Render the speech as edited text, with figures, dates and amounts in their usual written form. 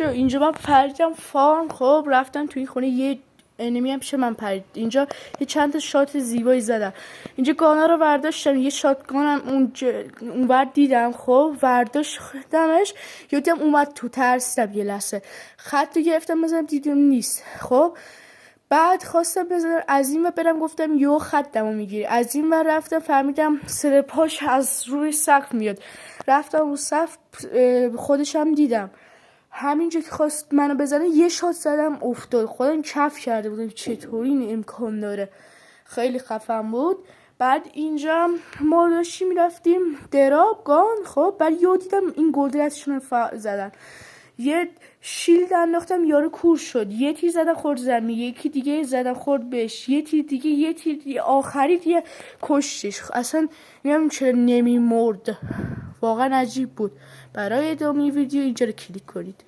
اینجا من پریدم فارم. خب رفتم توی خونه، یه انمی هم پیش من پرید. اینجا یه چند تا شات زیبایی زدم. اینجا گانا رو برداشتم، یه شات گانم اونور دیدم. خب برداشتمش، یادم اومد تو، ترسیدم یه لحظه. خط رو گرفتم بزنم، دیدم نیست. خب بعد خواستم بزنم از این و برم، گفتم یو خطمو میگیری. از این و رفتم فهمیدم سرپاش از روی سقف میاد. رفتم رو سقف، خودشم دیدم. همینجا که خواست منو بزنه یه شات زدم افتاد. خودم کف کرده بودم چطوری این امکان داره. خیلی خفن بود. بعد اینجا ما داشتیم میرفتیم دراب گان. خب بعد یه دیدم این گلدرتشون رو زدن، یه شیلد انداختم، یارو کور شد. یه تیر زدم خورد زمین، یکی دیگه زدم خورد بهش، یه تیر دیگه آخری دیگه کشتش. اصلا نمیدونم چرا نمی مرد. واقعا عجیب بود. برای ادامه ویدیو اینجا رو کلیک کنید.